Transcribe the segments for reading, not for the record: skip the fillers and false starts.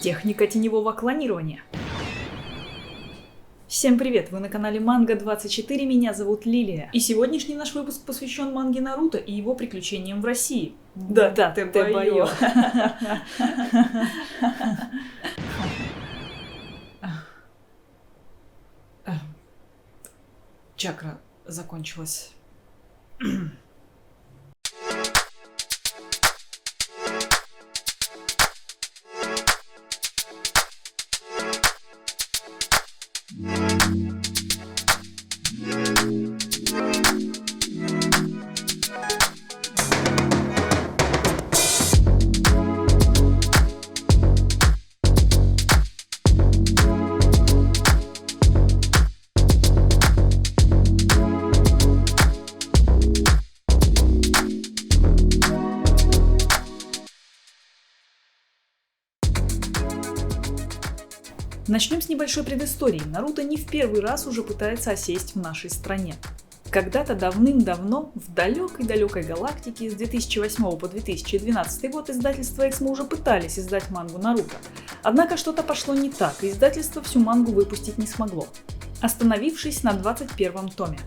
Техника теневого клонирования. Всем привет! Вы на канале Манга24, меня зовут Лилия. И сегодняшний наш выпуск посвящен манге Наруто и его приключениям в России. Да-да, ты боё. Чакра закончилась. Начнем с небольшой предыстории. Наруто не в первый раз уже пытается осесть в нашей стране. Когда-то давным-давно в далекой-далекой галактике с 2008 по 2012 год издательство Эксмо уже пытались издать мангу Наруто. Однако что-то пошло не так, и издательство всю мангу выпустить не смогло, остановившись на 21 томе.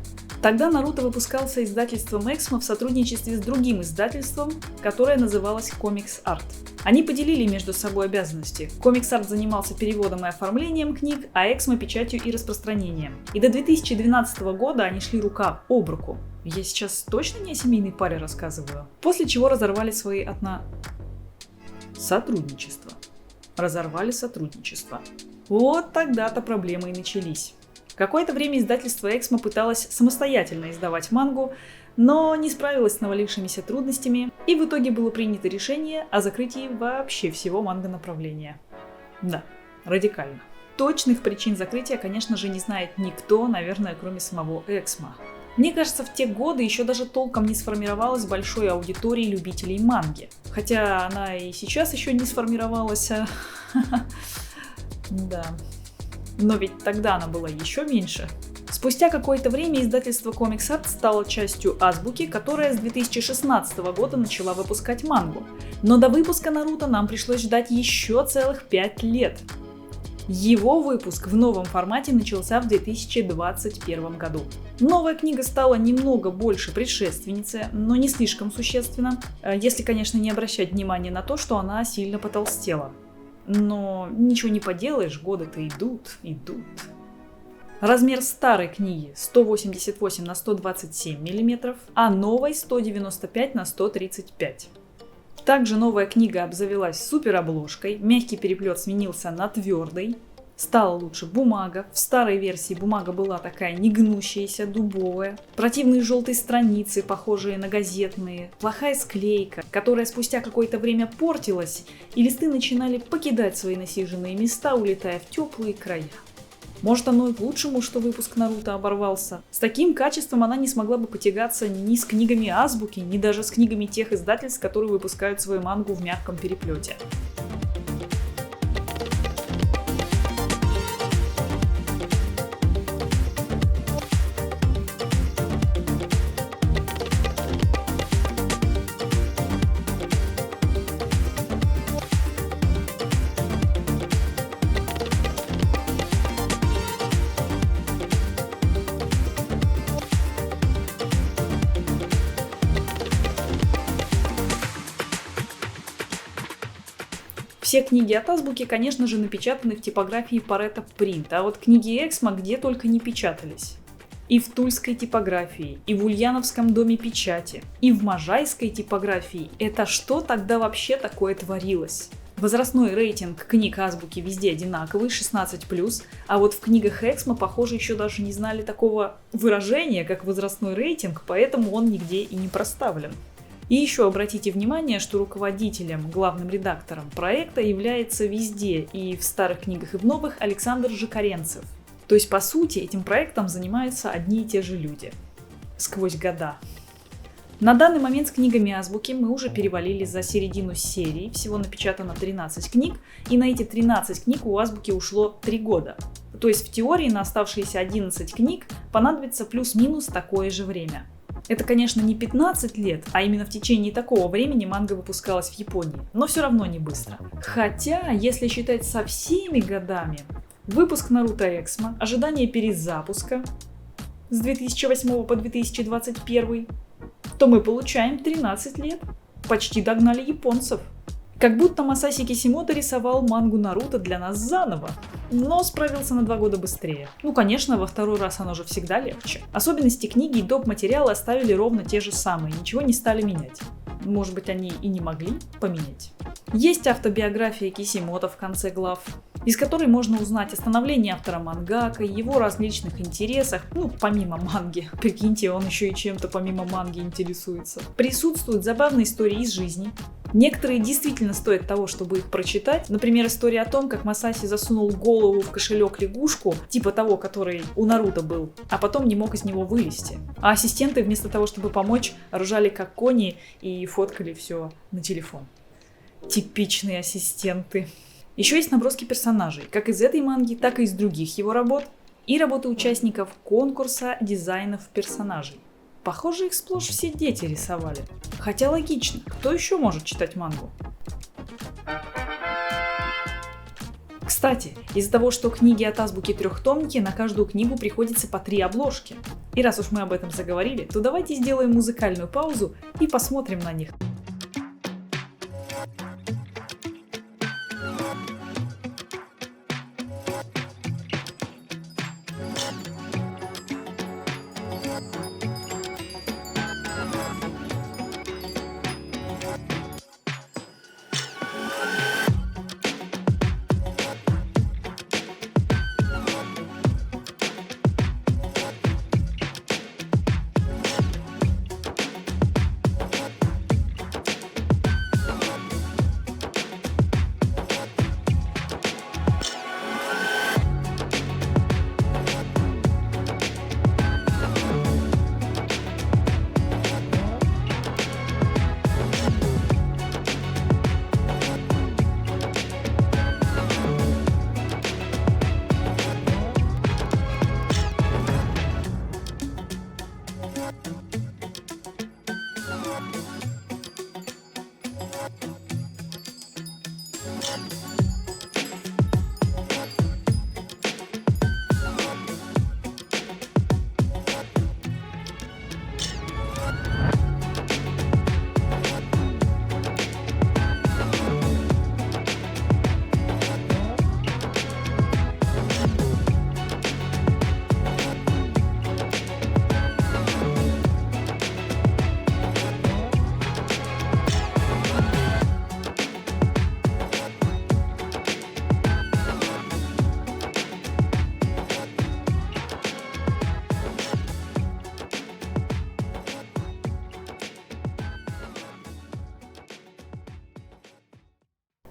Тогда Наруто выпускался издательством Эксмо в сотрудничестве с другим издательством, которое называлось Комикс Арт. Они поделили между собой обязанности. Комикс Арт занимался переводом и оформлением книг, а Эксмо печатью и распространением. И до 2012 года они шли рука об руку. Я сейчас точно не о семейной паре рассказываю. После чего разорвали свои сотрудничество. Разорвали сотрудничество. Вот тогда-то проблемы и начались. Какое-то время издательство Эксмо пыталось самостоятельно издавать мангу, но не справилось с навалившимися трудностями, и в итоге было принято решение о закрытии вообще всего манго-направления. Да, радикально. Точных причин закрытия, конечно же, не знает никто, наверное, кроме самого Эксмо. Мне кажется, в те годы еще даже толком не сформировалась большой аудитории любителей манги. Хотя она и сейчас еще не сформировалась. Да. Но ведь тогда она была еще меньше. Спустя какое-то время издательство Комикс Арт стало частью Азбуки, которая с 2016 года начала выпускать мангу. Но до выпуска Наруто нам пришлось ждать еще целых 5 лет. Его выпуск в новом формате начался в 2021 году. Новая книга стала немного больше предшественницы, но не слишком существенно, если, конечно, не обращать внимания на то, что она сильно потолстела. Но ничего не поделаешь, годы-то идут. Размер старой книги 188 на 127 мм, а новой 195 на 135. Также новая книга обзавелась суперобложкой, мягкий переплет сменился на твердый. Стала лучше бумага. В старой версии бумага была такая негнущаяся, дубовая. Противные желтые страницы, похожие на газетные. Плохая склейка, которая спустя какое-то время портилась, и листы начинали покидать свои насиженные места, улетая в теплые края. Может, оно и к лучшему, что выпуск Наруто оборвался. С таким качеством она не смогла бы потягаться ни с книгами Азбуки, ни даже с книгами тех издательств, которые выпускают свою мангу в мягком переплете. Все книги от Азбуки, конечно же, напечатаны в типографии Pareto Print, а вот книги Эксмо где только не печатались. И в тульской типографии, и в Ульяновском доме печати, и в можайской типографии. Это что тогда вообще такое творилось? Возрастной рейтинг книг Азбуки везде одинаковый, 16+, а вот в книгах Эксмо, похоже, еще даже не знали такого выражения, как возрастной рейтинг, поэтому он нигде и не проставлен. И еще обратите внимание, что руководителем, главным редактором проекта является везде, и в старых книгах, и в новых, Александр Жикаренцев. То есть, по сути, этим проектом занимаются одни и те же люди. Сквозь года. На данный момент с книгами Азбуки мы уже перевалили за середину серии, всего напечатано 13 книг, и на эти 13 книг у Азбуки ушло 3 года. То есть в теории на оставшиеся 11 книг понадобится плюс-минус такое же время. Это, конечно, не 15 лет, а именно в течение такого времени манга выпускалась в Японии, но все равно не быстро. Хотя, если считать со всеми годами, выпуск Наруто Эксмо, ожидание перезапуска с 2008 по 2021, то мы получаем 13 лет. Почти догнали японцев. Как будто Масаси Кисимото рисовал мангу Наруто для нас заново, но справился на 2 года быстрее. Ну, конечно, во второй раз оно же всегда легче. Особенности книги и доп. Материалы оставили ровно те же самые, ничего не стали менять. Может быть, они и не могли поменять. Есть автобиография Кисимото в конце глав, из которой можно узнать о становлении автора мангака, его различных интересах, ну, помимо манги. Прикиньте, он еще и чем-то помимо манги интересуется. Присутствуют забавные истории из жизни. Некоторые действительно стоят того, чтобы их прочитать. Например, история о том, как Масаси засунул голову в кошелек лягушку, типа того, который у Наруто был, а потом не мог из него вылезти. А ассистенты вместо того, чтобы помочь, ржали как кони и фоткали все на телефон. Типичные ассистенты. Еще есть наброски персонажей, как из этой манги, так и из других его работ, и работы участников конкурса дизайнов персонажей. Похоже, их сплошь все дети рисовали. Хотя логично, кто еще может читать мангу? Кстати, из-за того, что книги от азбуки трехтомники, на каждую книгу приходится по 3 обложки. И раз уж мы об этом заговорили, то давайте сделаем музыкальную паузу и посмотрим на них.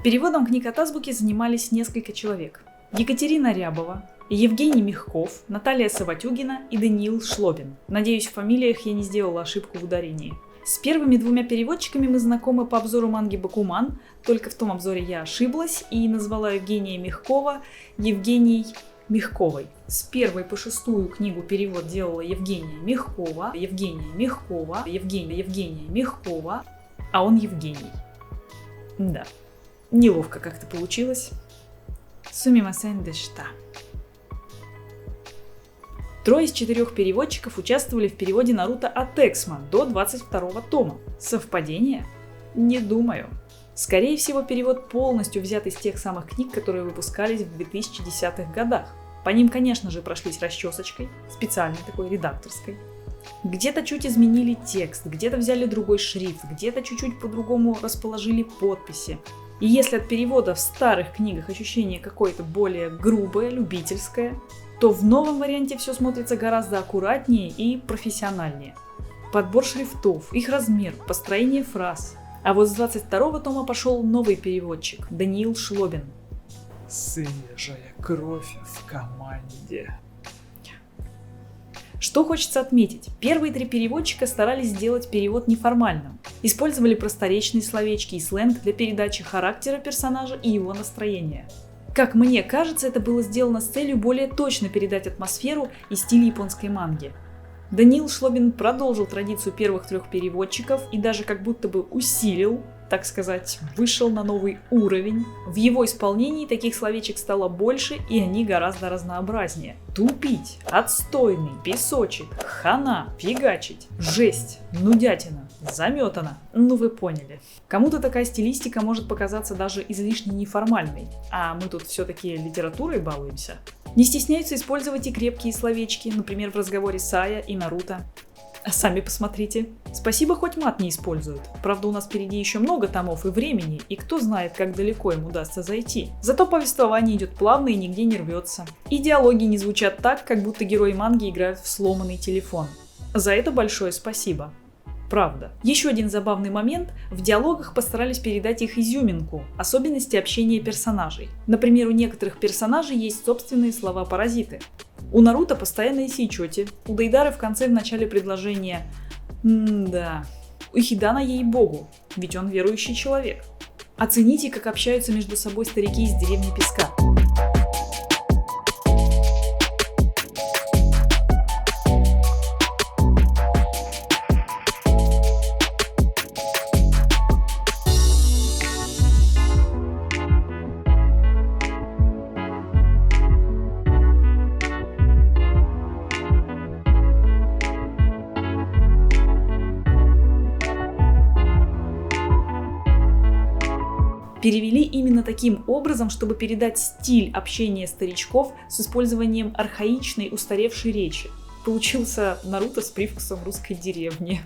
Переводом книг от азбуки занимались несколько человек. Екатерина Рябова, Евгений Мягков, Наталья Саватюгина и Даниил Шлобин. Надеюсь, в фамилиях я не сделала ошибку в ударении. С первыми 2 переводчиками мы знакомы по обзору манги «Бакуман», только в том обзоре я ошиблась и назвала Евгения Мягкова Евгений Мягковой. С 1 по 6 книгу перевод делала Евгения Мягкова, а он Евгений. Да. Неловко как-то получилось. Сумимасен дешта. 3 из 4 переводчиков участвовали в переводе Наруто от Эксмо до 22 тома. Совпадение? Не думаю. Скорее всего, перевод полностью взят из тех самых книг, которые выпускались в 2010-х годах. По ним, конечно же, прошлись расчесочкой, специальной такой редакторской. Где-то чуть изменили текст, где-то взяли другой шрифт, где-то чуть-чуть по-другому расположили подписи. И если от перевода в старых книгах ощущение какое-то более грубое, любительское, то в новом варианте все смотрится гораздо аккуратнее и профессиональнее. Подбор шрифтов, их размер, построение фраз. А вот с 22 тома пошел новый переводчик, Даниил Шлобин. Свежая кровь в команде. Что хочется отметить, первые 3 переводчика старались сделать перевод неформальным. Использовали просторечные словечки и сленг для передачи характера персонажа и его настроения. Как мне кажется, это было сделано с целью более точно передать атмосферу и стиль японской манги. Даниил Шлобин продолжил традицию первых 3 переводчиков и даже как будто бы усилил, так сказать, вышел на новый уровень. В его исполнении таких словечек стало больше, и они гораздо разнообразнее. Тупить, отстойный, песочек, хана, фигачить, жесть, нудятина, заметана. Ну вы поняли. Кому-то такая стилистика может показаться даже излишне неформальной, а мы тут все-таки литературой балуемся. Не стесняются использовать и крепкие словечки, например, в разговоре Сая и Наруто. А сами посмотрите. Спасибо, хоть мат не используют. Правда, у нас впереди еще много томов и времени, и кто знает, как далеко им удастся зайти. Зато повествование идет плавно и нигде не рвется. И диалоги не звучат так, как будто герои манги играют в сломанный телефон. За это большое спасибо. Правда. Еще один забавный момент – в диалогах постарались передать их изюминку, особенности общения персонажей. Например, у некоторых персонажей есть собственные слова-паразиты. У Наруто постоянные сейчоти, у Дейдары в конце в начале предложения «да». У Хидана ей-богу, ведь он верующий человек. Оцените, как общаются между собой старики из деревни Песка. Перевели именно таким образом, чтобы передать стиль общения старичков с использованием архаичной устаревшей речи. Получился Наруто с привкусом русской деревни.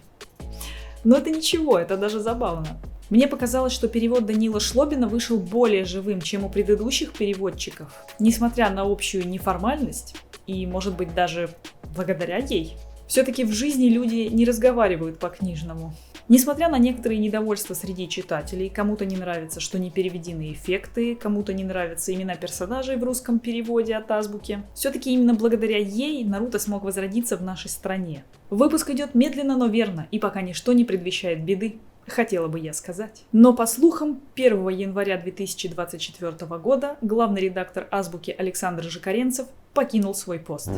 Но это ничего, это даже забавно. Мне показалось, что перевод Даниила Шлобина вышел более живым, чем у предыдущих переводчиков, несмотря на общую неформальность, и, может быть, даже благодаря ей. Все-таки в жизни люди не разговаривают по-книжному. Несмотря на некоторые недовольства среди читателей, кому-то не нравится, что не переведены эффекты, кому-то не нравятся имена персонажей в русском переводе от азбуки, все-таки именно благодаря ей Наруто смог возродиться в нашей стране. Выпуск идет медленно, но верно, и пока ничто не предвещает беды, хотела бы я сказать. Но по слухам, 1 января 2024 года главный редактор азбуки Александр Жикаренцев покинул свой пост.